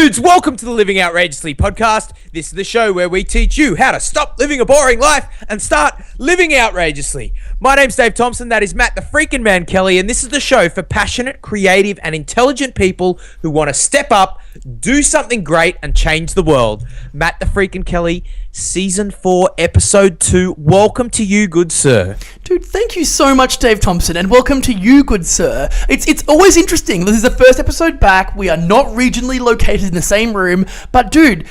Dudes, welcome to the Living Outrageously podcast. This is the show where we teach you how to stop living a boring life and start living outrageously. My name's Dave Thompson, that is Matt the freaking man Kelly, and this is the show for passionate, creative, and intelligent people who want to step up, do something great, and change the world. Matt the freaking Kelly, Season 4, Episode 2. Welcome to you, good sir. Dude, thank you so much, Dave Thompson, and welcome to you, good sir. It's always interesting. This is the first episode back. We are not regionally located in the same room, but dude,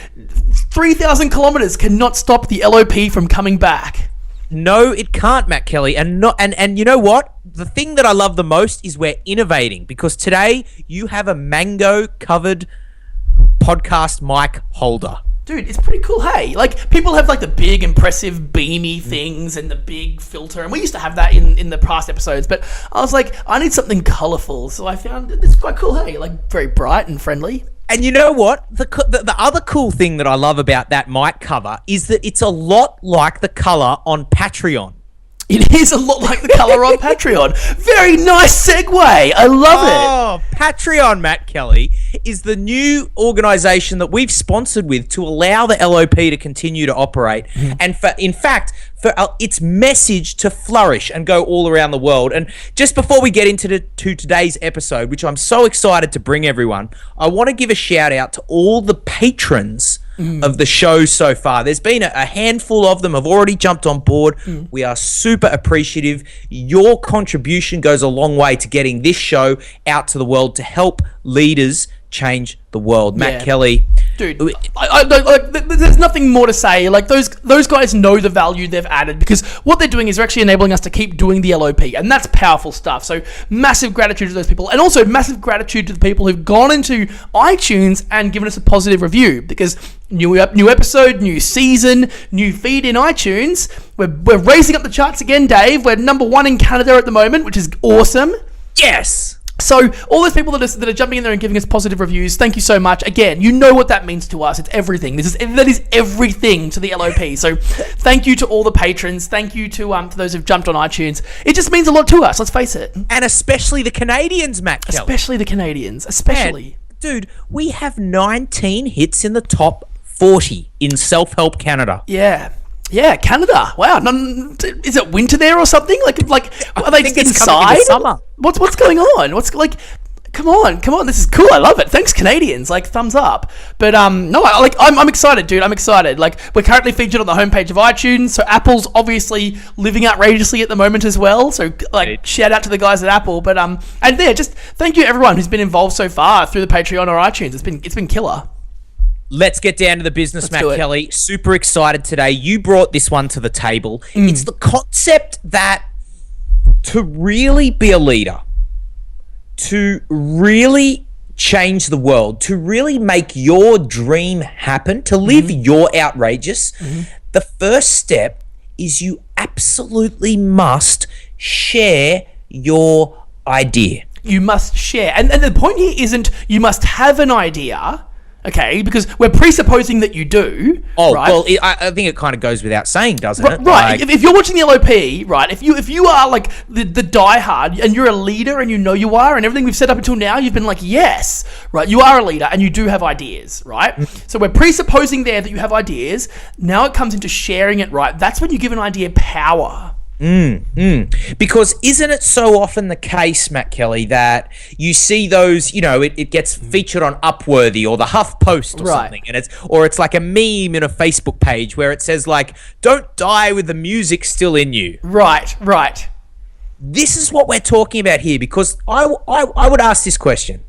3,000 kilometers cannot stop the LOP from coming back. No, it can't, Matt Kelly. And you know what? The thing that I love the most is we're innovating, because today you have a mango-covered podcast mic holder. Dude, it's pretty cool, hey? Like, people have, like, the big, impressive, beamy things and the big filter, and we used to have that in the past episodes, but I was like, I need something colourful, so I found it's quite cool, hey? Like, very bright and friendly. And you know what? The other cool thing that I love about that mic cover is that it's a lot like the colour on Patreon. It is a lot like the colour on Patreon. Very nice segue. I love it. Oh, Patreon, Matt Kelly, is the new organisation that we've sponsored with to allow the LOP to continue to operate, and for its message to flourish and go all around the world. And just before we get into today's episode, which I'm so excited to bring everyone, I want to give a shout out to all the patrons of the show so far. There's been a handful of them have already jumped on board. We are super appreciative. Your contribution goes a long way to getting this show out to the world to help leaders change the world. Matt Kelly. Dude, there's nothing more to say. Like, those guys know the value they've added, because what they're doing is they're actually enabling us to keep doing the LOP, and that's powerful stuff. So massive gratitude to those people, and also massive gratitude to the people who've gone into iTunes and given us a positive review, because new episode, new season, new feed in iTunes. We're raising up the charts again, Dave. We're number 1 in Canada at the moment, which is awesome. Yes. So all those people that are jumping in there and giving us positive reviews, thank you so much. Again, you know what that means to us. It's everything. That is everything to the LOP. So thank you to all the patrons. Thank you to those who've jumped on iTunes. It just means a lot to us, let's face it. And especially the Canadians, Matt Kelly. Especially the Canadians. Especially. Man, dude, we have 19 hits in the top 40 in self-help Canada. Yeah, Canada. Wow. Is it winter there or something? Like are they just inside? Summer. What's going on? Come on. This is cool. I love it. Thanks, Canadians. Like, thumbs up. But no, I'm excited, dude. I'm excited. Like, we're currently featured on the homepage of iTunes. So Apple's obviously living outrageously at the moment as well. So shout out to the guys at Apple. But and there, just thank you everyone who's been involved so far through the Patreon or iTunes. It's been killer. Let's get down to the business, Matt Kelly. Super excited today. You brought this one to the table. It's the concept that to really be a leader, to really change the world, to really make your dream happen, to live your outrageous, the first step is you absolutely must share your idea. You must share. And the point here isn't you must have an idea. Okay, because we're presupposing that you do. Oh, right? Well, I think it kind of goes without saying, doesn't it? Right. If you're watching the LOP, right, if you are like the diehard and you're a leader and you know you are, and everything we've set up until now, you've been like, yes, right, you are a leader and you do have ideas, right? So we're presupposing there that you have ideas. Now it comes into sharing it, right? That's when you give an idea power. Because isn't it so often the case, Matt Kelly, that you see those, it gets featured on Upworthy or the HuffPost or something, and it's like a meme in a Facebook page where it says like, "Don't die with the music still in you." Right. This is what we're talking about here, because I would ask this question: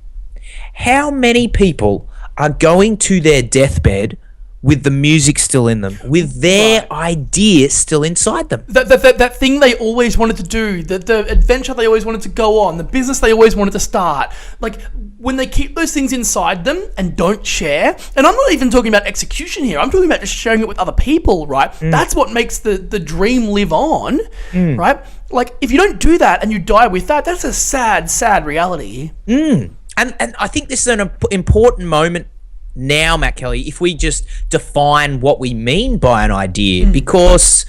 how many people are going to their deathbed with the music still in them, with their idea still inside them? That thing they always wanted to do, the adventure they always wanted to go on, the business they always wanted to start. Like, when they keep those things inside them and don't share, and I'm not even talking about execution here, I'm talking about just sharing it with other people, right? That's what makes the dream live on, right? Like, if you don't do that and you die with that, that's a sad reality. And I think this is an important moment now, Matt Kelly, if we just define what we mean by an idea, because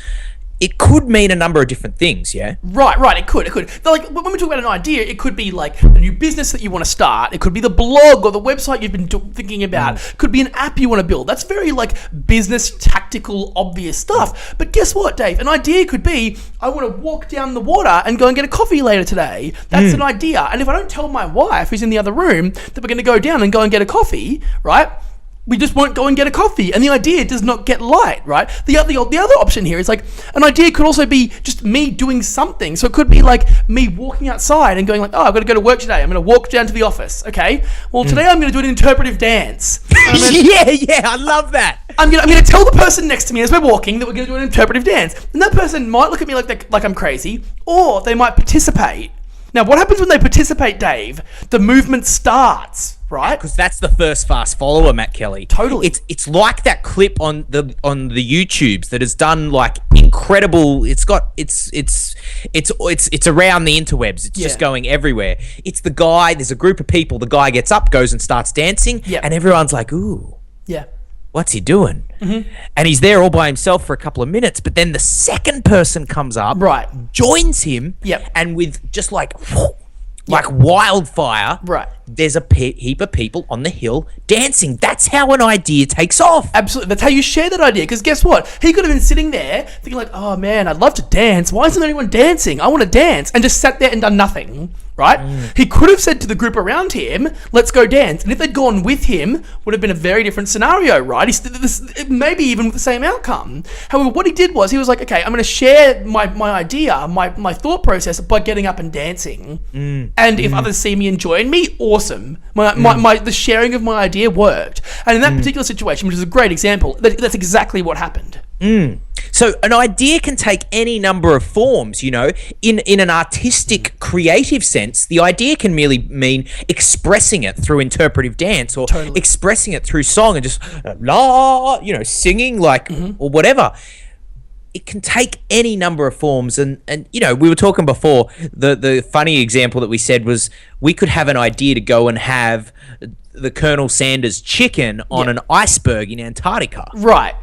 it could mean a number of different things, yeah? Right. It could. Like when we talk about an idea, it could be like a new business that you want to start. It could be the blog or the website you've been thinking about. It could be an app you want to build. That's very like business, tactical, obvious stuff. But guess what, Dave? An idea could be, I want to walk down the water and go and get a coffee later today. That's an idea. And if I don't tell my wife, who's in the other room, that we're going to go down and go and get a coffee, right? We just won't go and get a coffee, and the idea does not get light, right? The other option here is like an idea could also be just me doing something. So it could be like me walking outside and going like, oh, I've got to go to work today. I'm going to walk down to the office. Okay. Well, today I'm going to do an interpretive dance. Yeah, I love that. I'm gonna tell the person next to me as we're walking that we're going to do an interpretive dance, and that person might look at me like I'm crazy, or they might participate. Now, what happens when they participate, Dave? The movement starts, right? Because that's the first fast follower, Matt Kelly. Totally. It's like that clip on the YouTubes that has done like incredible. It's around the interwebs. It's just going everywhere. It's the guy. There's a group of people. The guy gets up, goes and starts dancing, and everyone's like, "Ooh, yeah, what's he doing?" And he's there all by himself for a couple of minutes, but then the second person comes up, joins him, and with just like wildfire, there's a heap of people on the hill dancing. That's how an idea takes off. Absolutely. That's how you share that idea. Because guess what? He could have been sitting there thinking like, oh man, I'd love to dance. Why isn't anyone dancing? I want to dance. And just sat there and done nothing, right? He could have said to the group around him, let's go dance. And if they'd gone with him, would have been a very different scenario, right? Maybe even with the same outcome. However, what he did was he was like, okay, I'm going to share my idea, my thought process by getting up and dancing. And if others see me enjoying me, awesome. The sharing of my idea worked. And in that particular situation, which is a great example, that's exactly what happened. So an idea can take any number of forms, you know. In an artistic, creative sense, the idea can merely mean expressing it through interpretive dance or expressing it through song and just singing like or whatever. It can take any number of forms, and you know, we were talking before, the funny example that we said was we could have an idea to go and have the Colonel Sanders chicken on an iceberg in Antarctica. Right.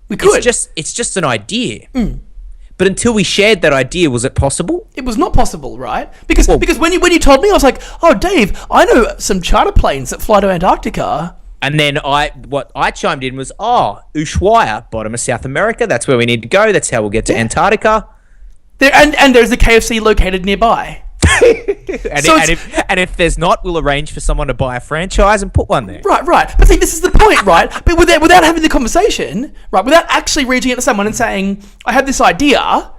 We could. It's just an idea. But until we shared that idea, was it possible? It was not possible, right? Because when you told me, I was like, oh, Dave, I know some charter planes that fly to Antarctica. And then what I chimed in was, Ushuaia, bottom of South America. That's where we need to go. That's how we'll get to Antarctica. And there's a KFC located nearby. And if there's not, we'll arrange for someone to buy a franchise and put one there. Right. But see, this is the point, right? But without having the conversation, right? Without actually reaching out to someone and saying, I have this idea.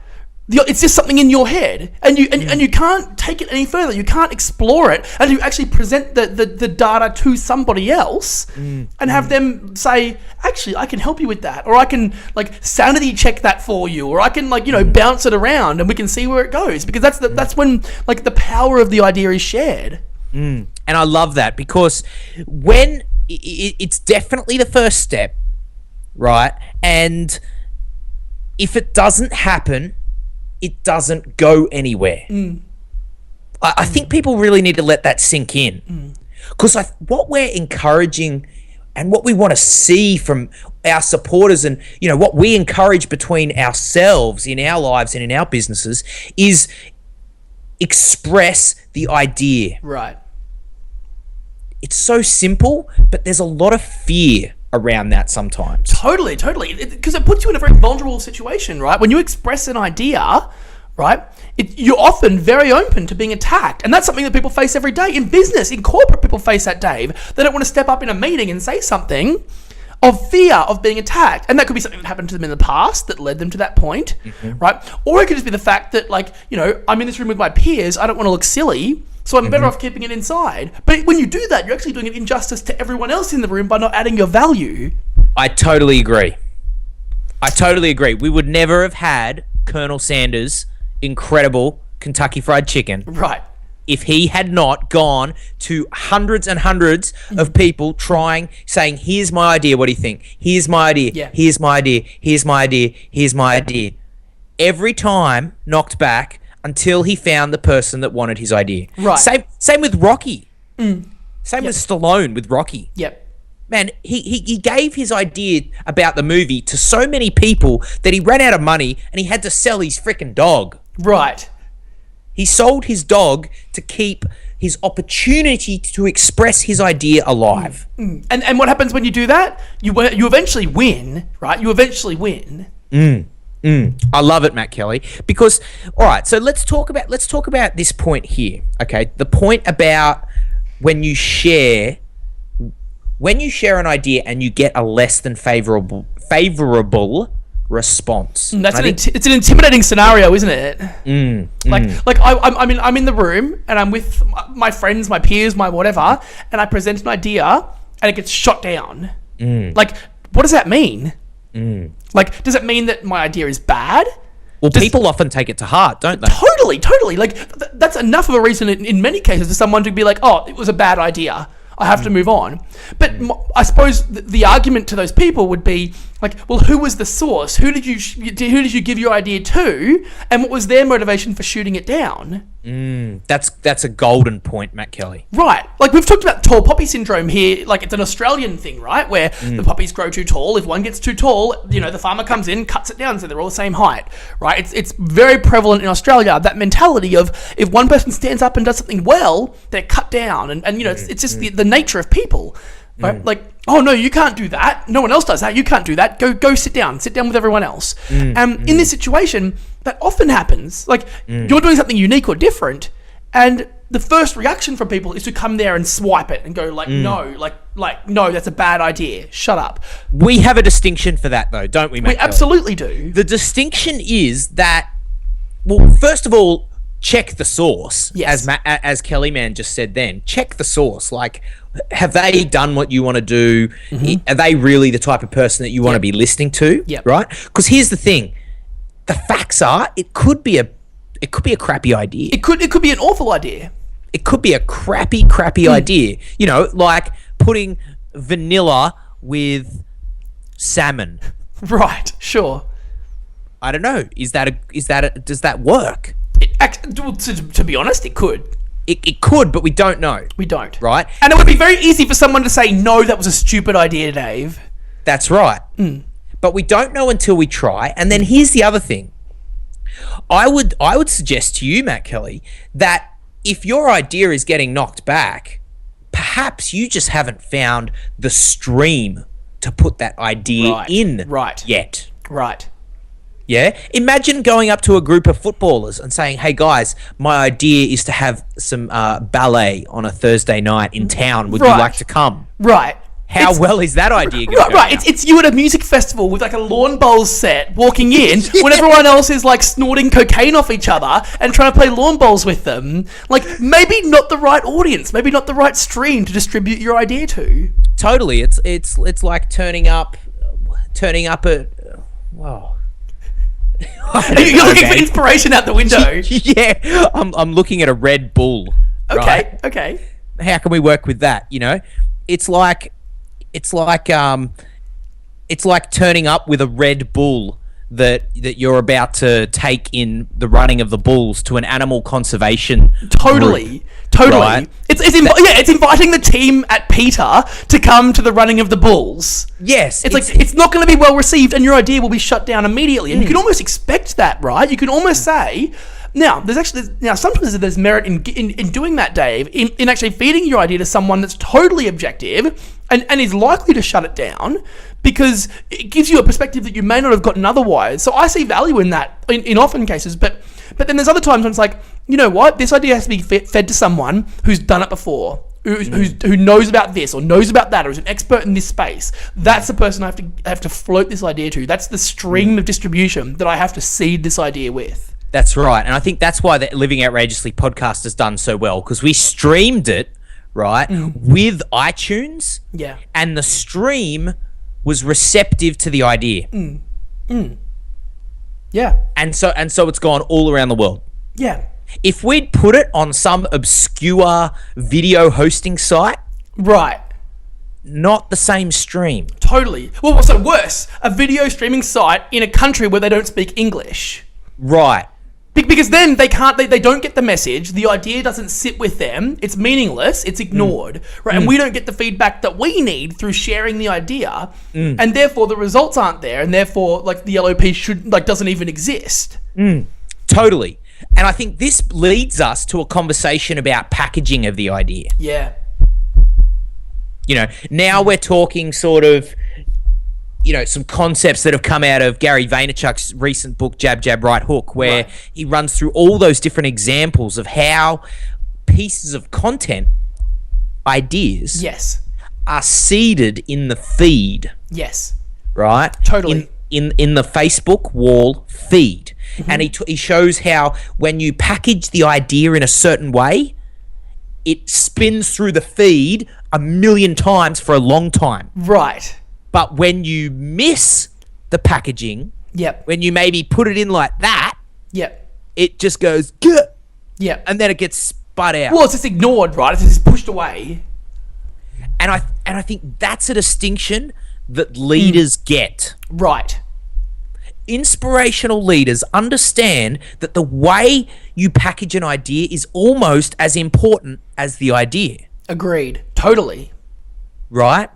It's just something in your head, and you can't take it any further. You can't explore it, and you actually present the data to somebody else and have them say, actually, I can help you with that, or I can like sanity check that for you, or I can bounce it around, and we can see where it goes. Because that's when like the power of the idea is shared. And I love that, because when it's definitely the first step, right? And if it doesn't happen, it doesn't go anywhere. I think people really need to let that sink in, because what we're encouraging and what we want to see from our supporters, and what we encourage between ourselves in our lives and in our businesses, is express the idea. Right. It's so simple, but there's a lot of fear around that sometimes. Totally. Because it puts you in a very vulnerable situation, right? When you express an idea, right, you're often very open to being attacked. And that's something that people face every day. In business, in corporate, people face that, Dave. They don't want to step up in a meeting and say something of fear of being attacked. And that could be something that happened to them in the past that led them to that point, right? Or it could just be the fact that, like, I'm in this room with my peers, I don't want to look silly, so I'm better off keeping it inside. But when you do that, you're actually doing an injustice to everyone else in the room by not adding your value. I totally agree. We would never have had Colonel Sanders' incredible Kentucky Fried Chicken. Right. If he had not gone to hundreds and hundreds of people saying, here's my idea, what do you think? Here's my idea, here's my idea, here's my idea, here's my idea. Every time knocked back until he found the person that wanted his idea. Right. Same with Rocky. Same with Stallone with Rocky. Yep. man, he gave his idea about the movie to so many people that he ran out of money and he had to sell his freaking dog. Right. He sold his dog to keep his opportunity to express his idea alive. And what happens when you do that? You eventually win, right? You eventually win. I love it, Matt Kelly, because all right, so let's talk about this point here. Okay, the point about when you share an idea and you get a less than favorable response. It's an intimidating scenario, isn't it? I'm in the room and I'm with my friends, my peers, my whatever, and I present an idea and it gets shot down. Like, what does that mean? Like, does it mean that my idea is bad? Well, people often take it to heart, don't they? Totally. Like, that's enough of a reason in many cases for someone to be like, oh, it was a bad idea. I have to move on. But I suppose the argument to those people would be like, well, who was the source? Who did you give your idea to? And what was their motivation for shooting it down? That's a golden point, Matt Kelly. Right. Like, we've talked about tall poppy syndrome here. Like, it's an Australian thing, right? Where the poppies grow too tall. If one gets too tall, the farmer comes in, cuts it down so they're all the same height, right? It's very prevalent in Australia, that mentality of if one person stands up and does something well, they're cut down. And it's just the nature of people, right? Like, oh, no, you can't do that. No one else does that. You can't do that. Go sit down. Sit down with everyone else. In this situation, that often happens. Like, you're doing something unique or different, and the first reaction from people is to come there and swipe it and go like, no, no, that's a bad idea. Shut up. We have a distinction for that, though, don't we, Matt? We absolutely do. The distinction is that, well, first of all, check the source. Yes. As Kelly Man just said then. Check the source. Like, have they done what you want to do? Are they really the type of person that you want to be listening to? Right? Because here's the thing. The facts are, it could be a crappy idea. It could be an awful idea. It could be a crappy idea. Like putting vanilla with salmon. Right, sure. I don't know. Does that work? To be honest, it could. It could, but we don't know. We don't. Right? And it would be very easy for someone to say, no, that was a stupid idea, Dave. That's right. But we don't know until we try. And then here's the other thing. I would suggest to you, Matt Kelly, that if your idea is getting knocked back, perhaps you just haven't found the stream to put that idea in yet. Right. Yeah? Imagine going up to a group of footballers and saying, hey, guys, my idea is to have some ballet on a Thursday night in town. Would you like to come? Right. How well is that idea going to go? Right. It's you at a music festival with like a lawn bowls set walking in when everyone else is like snorting cocaine off each other and trying to play lawn bowls with them. Like, maybe not the right audience, maybe not the right stream to distribute your idea to. Totally. It's like turning up at... Whoa. You're looking for inspiration out the window. Yeah, I'm looking at a Red Bull. Okay, okay. How can we work with that? It's like turning up with a Red Bull that you're about to take in the running of the bulls to an animal conservation Totally. Right? It's inviting the team at Peter to come to the running of the bulls. Yes. It's not going to be well received, and your idea will be shut down immediately. And you can almost expect that, right? You can almost say... Now, sometimes there's merit in doing that, Dave, in actually feeding your idea to someone that's totally objective and is likely to shut it down because it gives you a perspective that you may not have gotten otherwise. So I see value in that in often cases, but then there's other times when it's like, you know what, this idea has to be fed to someone who's done it before, who knows about this or knows about that or is an expert in this space. That's the person I have to float this idea to. That's the stream of distribution that I have to seed this idea with. That's right. And I think that's why the Living Outrageously podcast has done so well, because we streamed it, right, with iTunes. Yeah. And the stream was receptive to the idea. Yeah. And so it's gone all around the world. Yeah. If we'd put it on some obscure video hosting site, right, not the same stream. Totally. Well, what's so worse? A video streaming site in a country where they don't speak English. Right. Because then they can't, they don't get the message. The idea doesn't sit with them. It's meaningless. It's ignored, right? And we don't get the feedback that we need through sharing the idea, and therefore the results aren't there, and therefore like the LOP doesn't even exist. Totally. And I think this leads us to a conversation about packaging of the idea. Yeah. Now we're talking sort of, some concepts that have come out of Gary Vaynerchuk's recent book, Jab, Jab, Right Hook, where he runs through all those different examples of how pieces of content, ideas, are seeded in the feed. Yes. Right? Totally. In the Facebook wall feed. And he shows how when you package the idea in a certain way, it spins through the feed 1,000,000 times for a long time. Right. But when you miss the packaging, when you maybe put it in like that, it just goes, and then it gets spat out. Well, it's just ignored, right? It's just pushed away. And I think that's a distinction that leaders get. Right. Inspirational leaders understand that the way you package an idea is almost as important as the idea. Agreed. Totally. Right?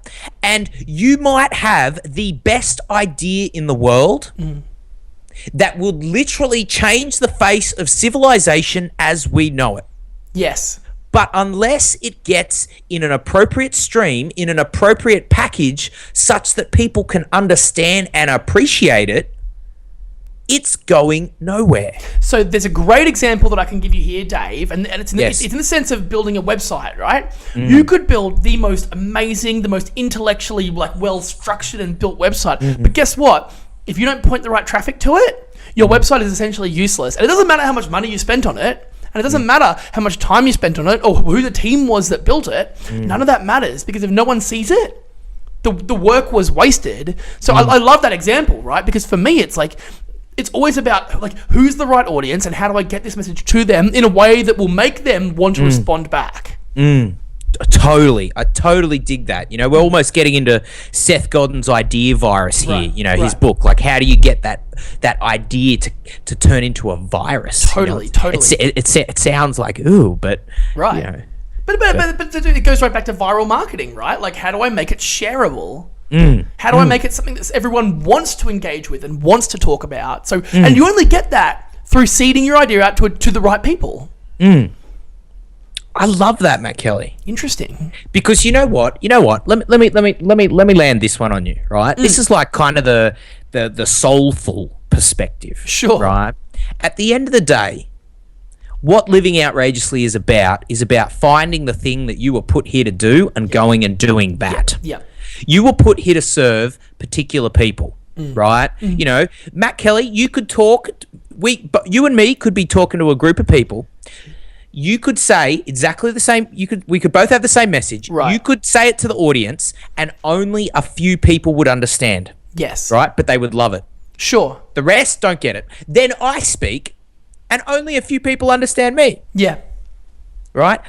And you might have the best idea in the world that would literally change the face of civilization as we know it. Yes. But unless it gets in an appropriate stream, in an appropriate package, such that people can understand and appreciate it, it's going nowhere. So there's a great example that I can give you here, Dave, and it's in the sense of building a website, right? You could build the most amazing, the most intellectually well-structured and built website, but guess what? If you don't point the right traffic to it, your website is essentially useless. And it doesn't matter how much money you spent on it, and it doesn't matter how much time you spent on it, or who the team was that built it. None of that matters, because if no one sees it, the work was wasted. So I love that example, right? Because for me, it's like, it's always about who's the right audience and how do I get this message to them in a way that will make them want to respond back. Totally. I totally dig that. We're almost getting into Seth Godin's idea virus here, his book. Like, how do you get that idea to turn into a virus? Totally. It sounds like, ooh, but... Right. But it goes right back to viral marketing, right? Like, how do I make it shareable? How do I make it something that everyone wants to engage with and wants to talk about? So, and you only get that through seeding your idea out to the right people. I love that, Matt Kelly. Interesting. Because you know what? Let me land this one on you, right? This is like kind of the soulful perspective. Sure. Right? At the end of the day, what living outrageously is about finding the thing that you were put here to do and going and doing that. Yeah. You were put here to serve particular people, right? Matt Kelly, you could talk. But you and me could be talking to a group of people. You could say exactly the same. We could both have the same message. Right. You could say it to the audience, and only a few people would understand. Yes. Right, but they would love it. Sure. The rest don't get it. Then I speak, and only a few people understand me. Yeah. Right.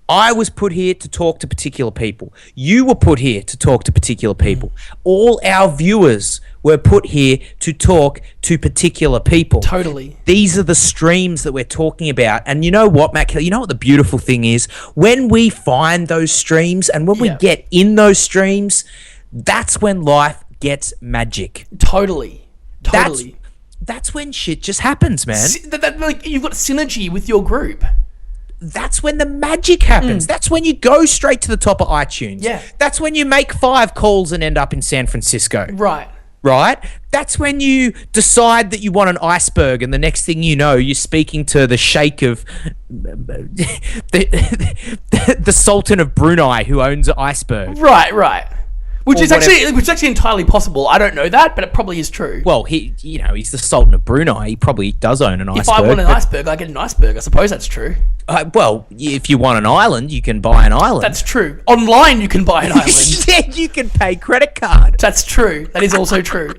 I was put here to talk to particular people. You were put here to talk to particular people. All our viewers were put here to talk to particular people. Totally. These are the streams that we're talking about. And you know what, Matt Kelly? You know what the beautiful thing is? When we find those streams and when we get in those streams, that's when life gets magic. Totally. That's when shit just happens, man. You've got synergy with your group. That's when the magic happens. That's when you go straight to the top of iTunes. Yeah. That's when you make 5 calls and end up in San Francisco. Right? That's when you decide that you want an iceberg, and the next thing you know, you're speaking to the sheikh of the Sultan of Brunei who owns an iceberg. Right. Which is actually entirely possible. I don't know that, but it probably is true. Well, he's the Sultan of Brunei. He probably does own an iceberg. If I want an iceberg, I get an iceberg. I suppose that's true. Well, if you want an island, you can buy an island. That's true. Online, you can buy an island. Yeah, you can pay credit card. That's true. That is also true.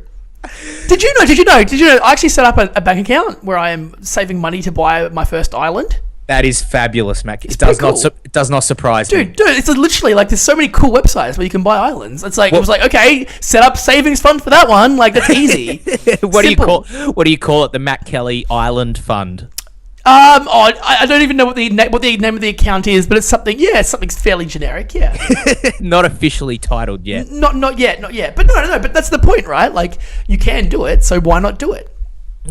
Did you know? I actually set up a bank account where I am saving money to buy my first island. That is fabulous, Mac. It does not surprise me. Dude, it's literally like there's so many cool websites where you can buy islands. It's like, it was like, okay, set up savings fund for that one. Like, that's easy. What do you call it? The Matt Kelly Island Fund. I don't even know what the name of the account is, but it's something. Yeah, it's something fairly generic. Yeah, Not officially titled yet. not yet. But no. But that's the point, right? Like, you can do it, so why not do it?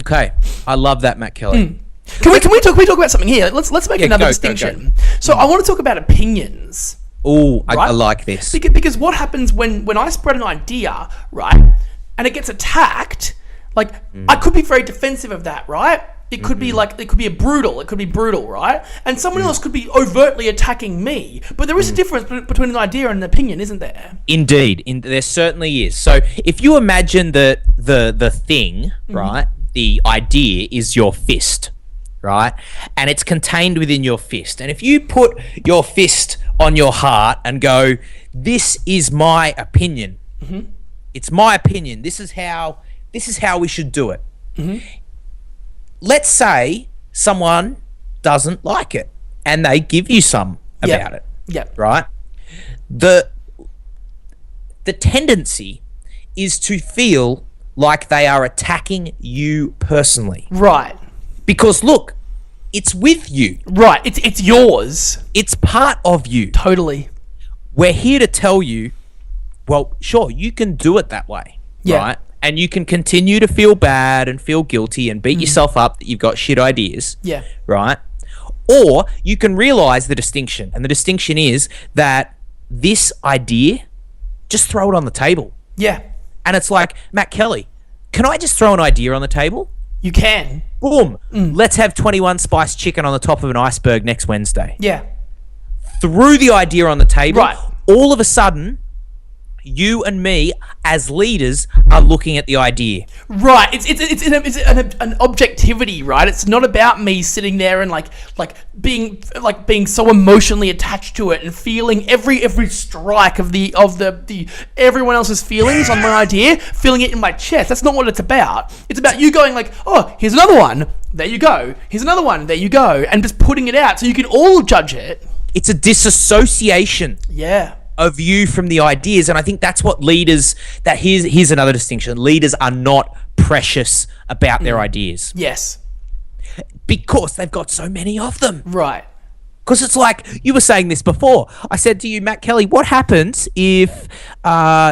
Okay, I love that, Matt Kelly. Can we talk about something here? Let's make another distinction. Go. So I want to talk about opinions. Oh, right? I like this. Because what happens when I spread an idea, right, and it gets attacked, like, I could be very defensive of that, right? It could be like, it could be brutal, right? And someone else could be overtly attacking me. But there is a difference between an idea and an opinion, isn't there? Indeed, there certainly is. So if you imagine the thing, right, the idea is your fist, right? And it's contained within your fist. And if you put your fist on your heart and go, this is my opinion. It's my opinion. This is how we should do it. Let's say someone doesn't like it and they give you some about it. Yep. Right? The tendency is to feel like they are attacking you personally. Right. Because look, it's with you. Right. It's yours. It's part of you. Totally. We're here to tell you, well, sure, you can do it that way. Yeah. Right? And you can continue to feel bad and feel guilty and beat yourself up that you've got shit ideas. Yeah. Right? Or you can realize the distinction. And the distinction is that this idea, just throw it on the table. Yeah. And it's like, Matt Kelly, can I just throw an idea on the table? You can. Boom. Let's have 21 spiced chicken on the top of an iceberg next Wednesday. Yeah. Threw the idea on the table. Right. All of a sudden, you and me as leaders are looking at the idea. Right. It's an objectivity, right? It's not about me sitting there and like being so emotionally attached to it and feeling every strike of the everyone else's feelings on my idea, feeling it in my chest. That's not what it's about. It's about you going like, oh, here's another one. There you go. Here's another one. There you go. And just putting it out so you can all judge it. It's a disassociation. Yeah. Of you from the ideas, and I think that's what leaders. Here's another distinction: leaders are not precious about their ideas. Yes, because they've got so many of them. Right. Because it's like you were saying this before. I said to you, Matt Kelly, what happens if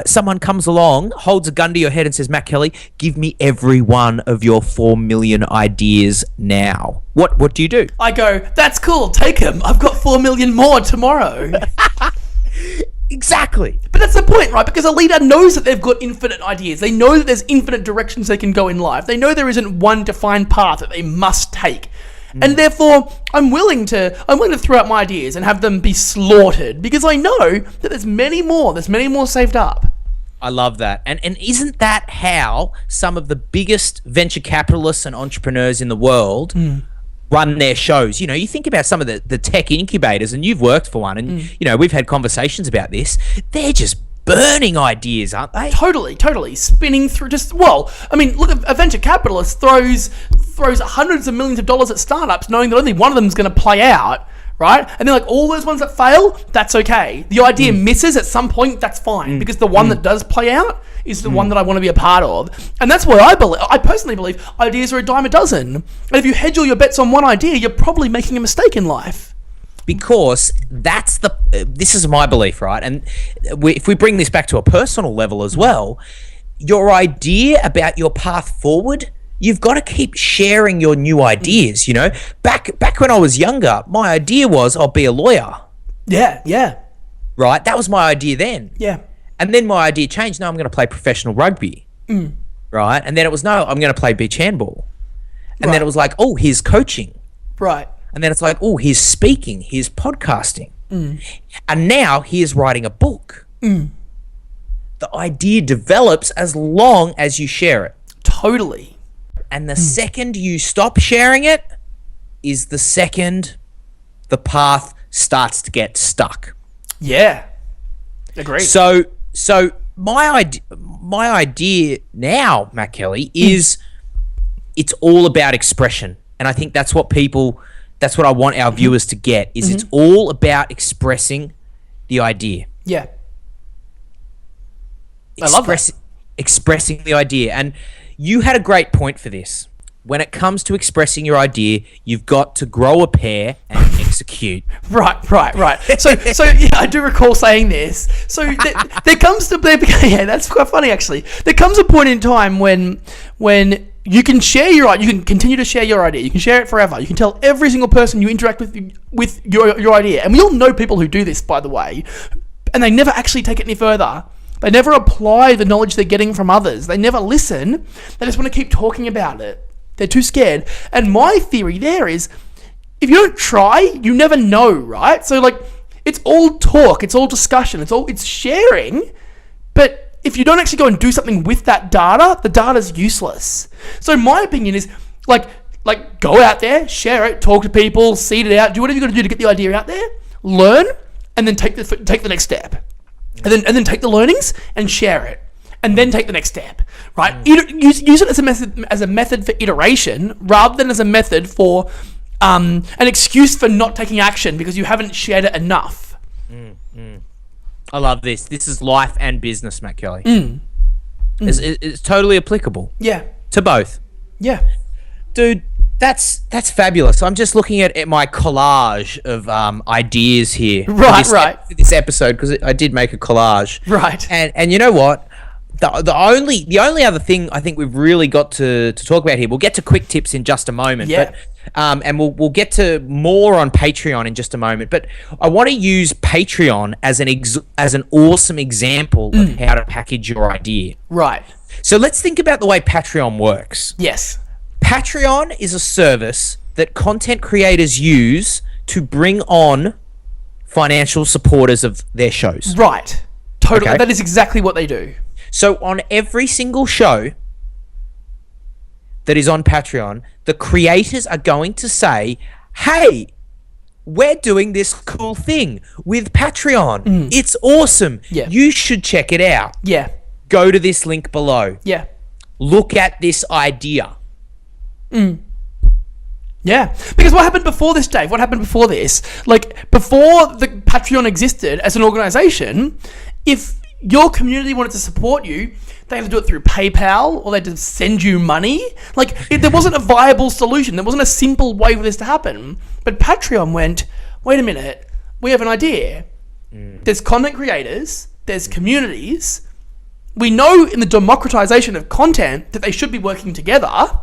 someone comes along, holds a gun to your head, and says, Matt Kelly, give me every one of your 4 million ideas now? What do you do? I go, that's cool. Take them. I've got 4 million more tomorrow. Exactly. But that's the point, right? Because a leader knows that they've got infinite ideas. They know that there's infinite directions they can go in life. They know there isn't one defined path that they must take. And therefore, I'm willing to throw out my ideas and have them be slaughtered because I know that there's many more saved up. I love that. And isn't that how some of the biggest venture capitalists and entrepreneurs in the world run their shows? You know, you think about some of the tech incubators, and you've worked for one, and you know, we've had conversations about this. They're just burning ideas, aren't they? Totally spinning through. I mean, look, a venture capitalist throws hundreds of millions of dollars at startups, knowing that only one of them is going to play out, right? And then, like, all those ones that fail, that's okay. The idea misses at some point, that's fine, because the one that does play out is the one that I want to be a part of. And that's why I personally believe ideas are a dime a dozen. And if you hedge all your bets on one idea, you're probably making a mistake in life. Because this is my belief, right? And if we bring this back to a personal level as well, your idea about your path forward, you've got to keep sharing your new ideas. You know, back when I was younger, my idea was I'll be a lawyer. Yeah. Right? That was my idea then. Yeah. And then my idea changed. No, I'm going to play professional rugby. Right? And then it was, no, I'm going to play beach handball. And then it was like, oh, here's coaching. Right. And then it's like, oh, here's speaking, here's podcasting. And now here's writing a book. The idea develops as long as you share it. Totally. And the second you stop sharing it is the second the path starts to get stuck. Yeah. Agreed. So my idea now, Matt Kelly, is it's all about expression. And I think that's what people That's what I want our viewers to get, is it's all about expressing the idea. Yeah. I love that. Expressing the idea. And you had a great point for this. When it comes to expressing your idea, you've got to grow a pair and execute. Right. So yeah, I do recall saying this. So there comes to yeah, that's quite funny actually. There comes a point in time when you can share you can continue to share your idea. You can share it forever. You can tell every single person you interact with your idea. And we all know people who do this, by the way, and they never actually take it any further. They never apply the knowledge they're getting from others. They never listen. They just want to keep talking about it. They're too scared. And my theory there is, if you don't try, you never know, right? So like, it's all talk, it's all discussion, it's sharing. But if you don't actually go and do something with that data, the data's useless. So my opinion is like go out there, share it, talk to people, seed it out, do whatever you got to do to get the idea out there, learn, and then take the next step, and then take the learnings and share it. And then take the next step, right? Use it as a method for iteration rather than as a method for an excuse for not taking action because you haven't shared it enough. I love this. This is life and business, Matt Kelly. It's totally applicable. Yeah. To both. Yeah. Dude, that's fabulous. I'm just looking at my collage of ideas here. Right. For this episode, because I did make a collage. Right. And you know what? The only other thing I think we've really got to talk about here, we'll get to quick tips in just a moment, yeah. But and we'll get to more on Patreon in just a moment. But I want to use Patreon as an awesome example of how to package your idea. Right. So let's think about the way Patreon works. Yes. Patreon is a service that content creators use to bring on financial supporters of their shows. Right. Totally. Okay. That is exactly what they do. So on every single show that is on Patreon, the creators are going to say, hey, we're doing this cool thing with Patreon. It's awesome. Yeah. You should check it out. Yeah. Go to this link below. Yeah. Look at this idea. Yeah. Because what happened before this, Dave? What happened before this? Like, before the Patreon existed as an organization, if your community wanted to support you, they had to do it through PayPal or they had to send you money. Like, there wasn't a viable solution. There wasn't a simple way for this to happen. But Patreon went, wait a minute, we have an idea. There's content creators, there's communities. We know in the democratization of content that they should be working together.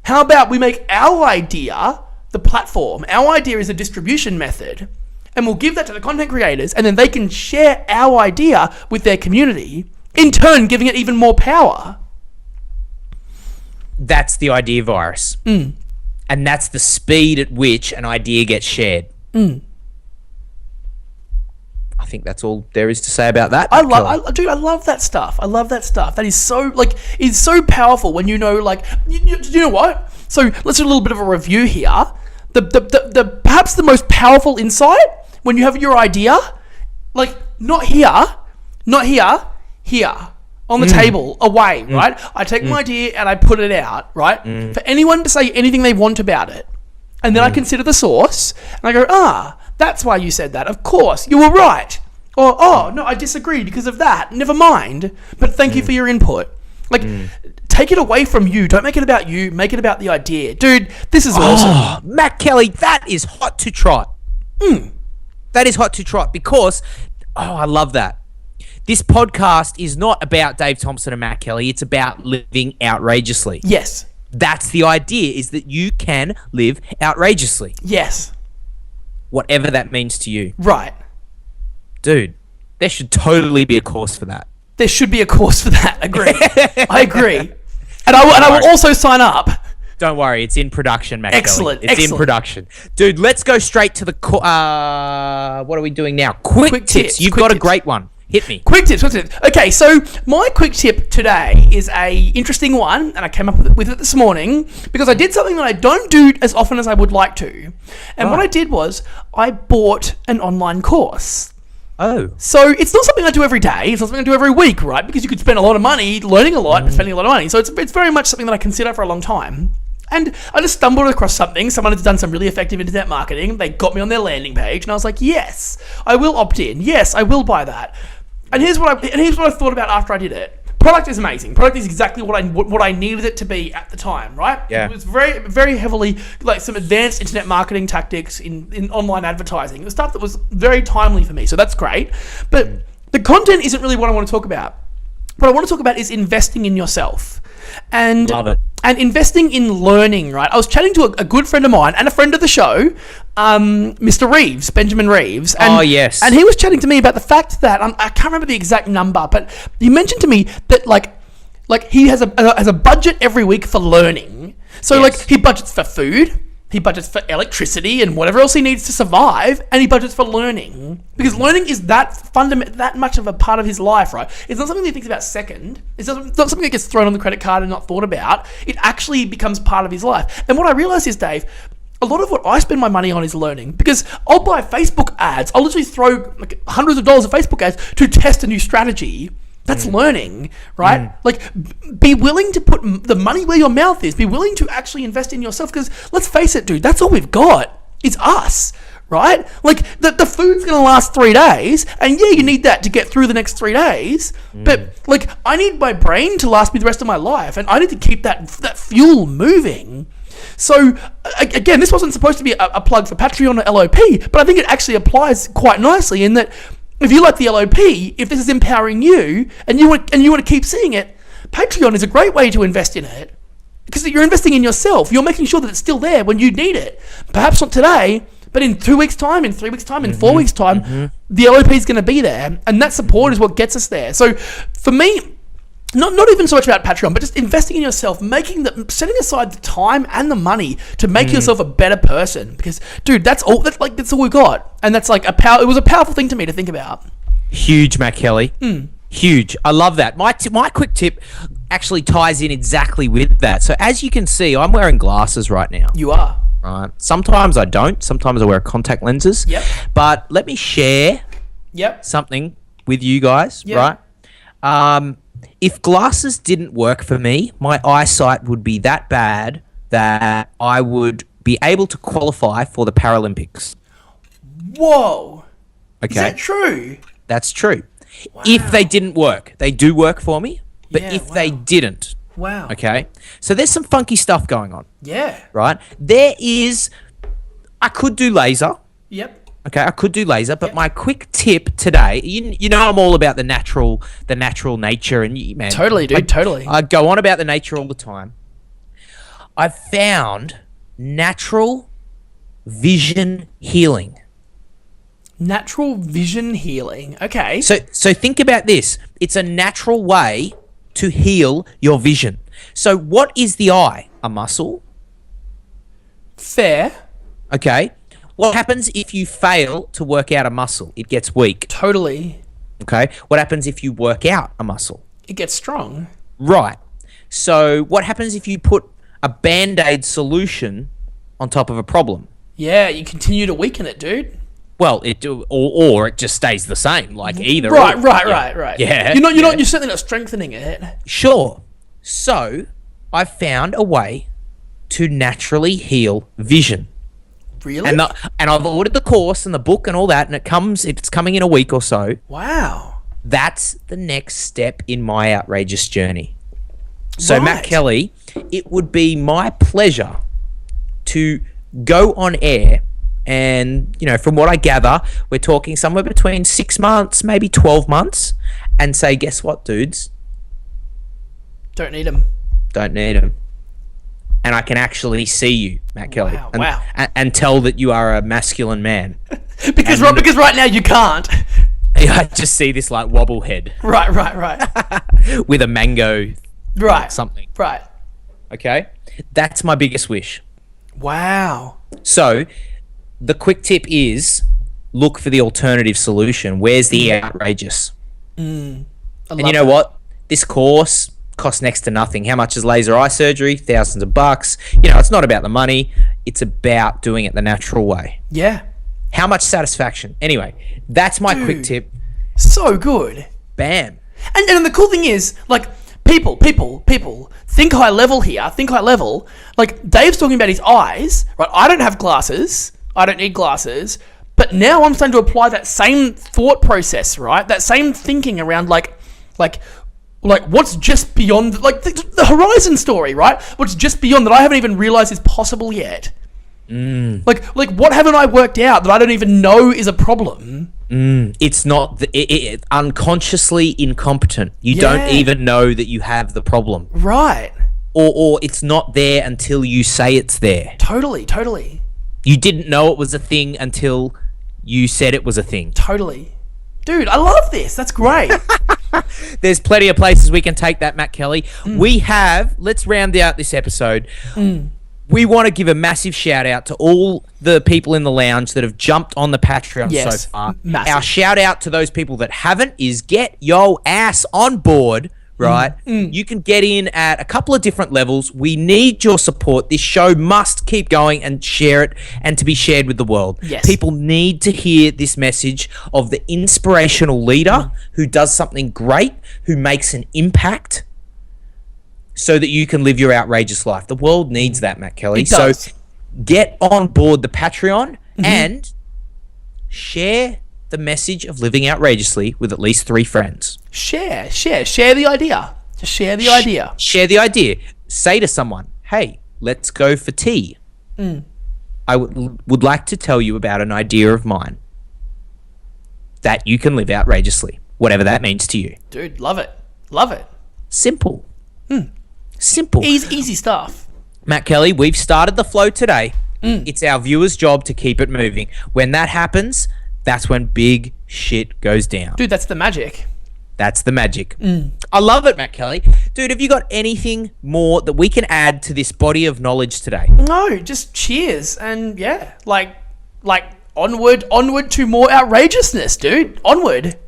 How about we make our idea the platform? Our idea is a distribution method. And we'll give that to the content creators, and then they can share our idea with their community, in turn giving it even more power. That's the idea virus. And that's the speed at which an idea gets shared. I think that's all there is to say about that. I love that stuff. I love that stuff. That is so, it's so powerful when you know, you know what? So let's do a little bit of a review here. The perhaps the most powerful insight when you have your idea, not here, on the table, away, right? I take my idea and I put it out, right? For anyone to say anything they want about it. And then I consider the source and I go, that's why you said that. Of course, you were right. Or, no, I disagree because of that. Never mind. But thank you for your input. Take it away from you. Don't make it about you. Make it about the idea. Dude, this is awesome. Matt Kelly, that is hot to trot. That is hot to trot because, I love that. This podcast is not about Dave Thompson and Matt Kelly. It's about living outrageously. Yes. That's the idea, is that you can live outrageously. Yes. Whatever that means to you. Right. Dude, there should totally be a course for that. There should be a course for that. Agree. I agree. And I will also sign up. Don't worry, it's in production, Matt Excellent. Kelly. It's in production. Dude, let's go straight to the... what are we doing now? Quick tips. You've got a great one. Hit me. Quick tips. Okay, so my quick tip today is a interesting one, and I came up with it this morning because I did something that I don't do as often as I would like to. And what I did was I bought an online course. Oh. So it's not something I do every day. It's not something I do every week, right? Because you could spend a lot of money learning a lot, but spending a lot of money. So it's very much something that I consider for a long time. And I just stumbled across something. Someone had done some really effective internet marketing. They got me on their landing page, and I was like, yes, I will opt in. Yes, I will buy that. And here's what I thought about after I did it. Product is amazing. Product is exactly what I needed it to be at the time, right? Yeah. It was very, very heavily like some advanced internet marketing tactics in online advertising. It was stuff that was very timely for me, so that's great. But the content isn't really what I want to talk about. What I want to talk about is investing in yourself. And Love it. And investing in learning, right? I was chatting to a good friend of mine and a friend of the show, Mr. Reeves, Benjamin Reeves. And, yes. And he was chatting to me about the fact that, I can't remember the exact number, but he mentioned to me that like he has a budget every week for learning. So Yes. like he budgets for food, he budgets for electricity and whatever else he needs to survive, and he budgets for learning. Because learning is that much of a part of his life, right? It's not something that he thinks about second. It's not something that gets thrown on the credit card and not thought about. It actually becomes part of his life. And what I realized is, Dave, a lot of what I spend my money on is learning. Because I'll buy Facebook ads. I'll literally throw like hundreds of dollars of Facebook ads to test a new strategy. That's learning, right? Like, be willing to put the money where your mouth is. Be willing to actually invest in yourself. Because let's face it, dude, that's all we've got. It's us, right? Like, the food's going to last 3 days. And yeah, you need that to get through the next 3 days. But, like, I need my brain to last me the rest of my life. And I need to keep that fuel moving. So, again, this wasn't supposed to be a plug for Patreon or LOP. But I think it actually applies quite nicely in that, if you like the LOP, if this is empowering you and you want to keep seeing it, Patreon is a great way to invest in it, because you're investing in yourself. You're making sure that it's still there when you need it. Perhaps not today, but in 2 weeks' time, in 3 weeks' time, in 4 weeks' time, the LOP is going to be there, and that support is what gets us there. So for me, not even so much about Patreon, but just investing in yourself, setting aside the time and the money to make yourself a better person. Because, dude, that's all we got, and that's like it was a powerful thing to me to think about. Huge, Matt Kelly. Huge. I love that. My quick tip actually ties in exactly with that. So as you can see, I'm wearing glasses right now. You are. Right. Sometimes I don't. Sometimes I wear contact lenses. Yep. But let me share something with you guys, right? If glasses didn't work for me, my eyesight would be that bad that I would be able to qualify for the Paralympics. Whoa. Okay. Is that true? That's true. Wow. If they didn't work, they do work for me. But Yeah, if wow. they didn't, Wow. okay. So there's some funky stuff going on, Yeah. right? I could do laser. Yep. Okay, I could do laser, but my quick tip today, you know, I'm all about the natural nature, and man, Totally, dude. Totally. I go on about the nature all the time. I've found natural vision healing. Natural vision healing. Okay. So think about this. It's a natural way to heal your vision. So what is the eye? A muscle. Fair. Okay. What happens if you fail to work out a muscle? It gets weak. Totally. Okay. What happens if you work out a muscle? It gets strong. Right. So what happens if you put a Band-Aid solution on top of a problem? Yeah, you continue to weaken it, dude. Well, or it just stays the same, like either. Right. Yeah. You're certainly not strengthening it. Sure. So I've found a way to naturally heal vision. Really? And I've ordered the course and the book and all that, and it's coming in a week or so. Wow. That's the next step in my outrageous journey. So Right. Matt Kelly, it would be my pleasure to go on air, and from what I gather, we're talking somewhere between 6 months, maybe 12 months, and say, guess what, dudes? Don't need them. Don't need them. And I can actually see you, Matt Kelly, Wow. and tell that you are a masculine man. because right now you can't. I just see this like wobble head Right. with a mango Right. something. Right. Okay? That's my biggest wish. Wow. So the quick tip is look for the alternative solution. Where's the outrageous? And you know what? This course costs next to nothing. How much is laser eye surgery? Thousands of bucks. It's not about the money. It's about doing it the natural way. Yeah. How much satisfaction? Anyway, that's my quick Dude. tip. So good. Bam. And the cool thing is, like, People. Think high level here. Think high level. Like, Dave's talking about his eyes, right? I don't have glasses. I don't need glasses. But now I'm starting to apply that same thought process, right? That same thinking around, like what's just beyond, like, the Horizon story, right? What's just beyond that I haven't even realized is possible yet. Like, what haven't I worked out that I don't even know is a problem? It's not unconsciously incompetent. You don't even know that you have the problem, right? Or it's not there until you say it's there. Totally. You didn't know it was a thing until you said it was a thing. Totally. Dude, I love this. That's great. There's plenty of places we can take that, Matt Kelly. Let's round out this episode. We want to give a massive shout out to all the people in the lounge that have jumped on the Patreon so far. Massive. Our shout out to those people that haven't is get your ass on board, right? You can get in at a couple of different levels. We need your support. This show must keep going and share it and to be shared with the world. Yes. People need to hear this message of the inspirational leader who does something great, who makes an impact, so that you can live your outrageous life. The world needs that, Matt Kelly. It does. So get on board the Patreon and share the message of living outrageously with at least 3 friends. Share the idea. Just share the idea. Share the idea. Say to someone, hey, let's go for tea. I would like to tell you about an idea of mine that you can live outrageously, whatever that means to you. Dude, love it. Simple. Simple. Easy stuff. Matt Kelly, we've started the flow today. It's our viewers' job to keep it moving. When that happens, that's when big shit goes down. Dude, that's the magic. That's the magic. I love it, Matt Kelly. Dude, have you got anything more that we can add to this body of knowledge today? No, just cheers. And yeah, like onward to more outrageousness, dude. Onward.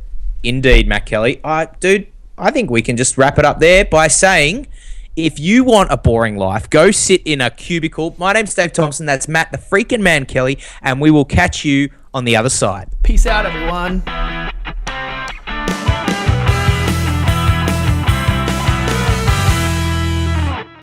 Indeed, Matt Kelly. Dude, I think we can just wrap it up there by saying, if you want a boring life, go sit in a cubicle. My name's Dave Thompson. That's Matt the freaking man Kelly. And we will catch you on the other side. Peace out, everyone.